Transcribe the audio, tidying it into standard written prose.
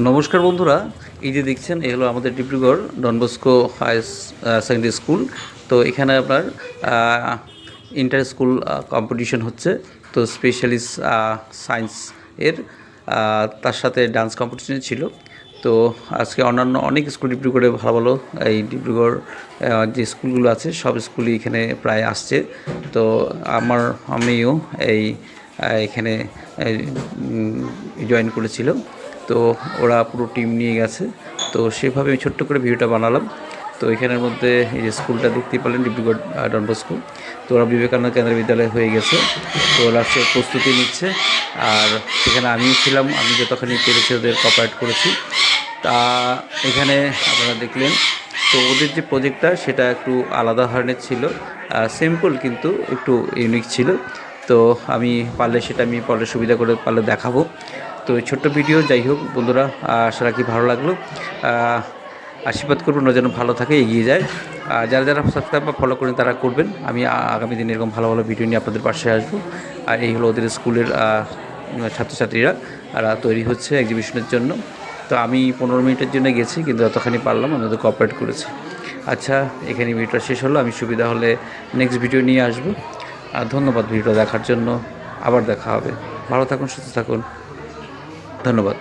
নমস্কার বন্ধুরা, এই যে দেখছেন এ হলো আমাদের Dibrugarh Don Bosco high secondary school. তো এখানে আপনার ইন্টার স্কুল কম্পিটিশন হচ্ছে। তো স্পেশালিস্ট সায়েন্স এর তার সাথে ডান্স কম্পিটিশন ছিল। তো আজকে অন্যান্য অনেক স্কুল ডিব্রুগড়ে ভালো ভালো এই ডিব্রুগড় যে স্কুলগুলো আছে সব স্কুলই এখানে প্রায় আসছে। তো আমিও এখানে জয়েন করেছিল। তো ওরা পুরো টিম নিয়ে গেছে। তো সেভাবে আমি ছোট্ট করে ভিডিওটা বানালাম। তো এখানের মধ্যে এই যে স্কুলটা দেখতেই পারলেন ডিব্রুগড় ডন বস্কো। তো ওরা বিবেকানন্দ কেন্দ্রীয় বিদ্যালয় হয়ে গেছে। তো ওরা সে প্রস্তুতি নিচ্ছে। আর সেখানে আমিও ছিলাম, আমি যতখানি পেরেছি ওদের কোঅপারেট করেছি। তা এখানে আপনারা দেখলেন। তো ওদের যে প্রজেক্টটা সেটা একটু আলাদা ধরনের ছিল, সিম্পল কিন্তু একটু ইউনিক ছিল। তো আমি পারলে সেটা আমি পরে সুবিধা করে পারলে দেখাবো। তো এই ছোট্ট ভিডিও, যাই হোক বন্ধুরা, আশা রাখি ভালো লাগলো। আশীর্বাদ করবেন ওরা যেন ভালো থাকে, এগিয়ে যায়। যারা যারা সাবস্ক্রাইব বা ফলো করেন তারা করবেন। আমি আগামী দিনে এরকম ভালো ভালো ভিডিও নিয়ে আপনাদের পাশে আসবো। আর এই হলো ওদের স্কুলের ছাত্রছাত্রীরা তৈরি হচ্ছে এক্সিবিশনের জন্য। তো আমি 15 মিনিটের জন্য গেছি, কিন্তু যতখানি পারলাম আমি ওদের কোঅপারেট করেছি। আচ্ছা, এখানে ভিডিওটা শেষ হলো। আমি সুবিধা হলে নেক্সট ভিডিও নিয়ে আসবো। আর ধন্যবাদ ভিডিওটা দেখার জন্য। আবার দেখা হবে। ভালো থাকুন, সুস্থ থাকুন। ধন্যবাদ।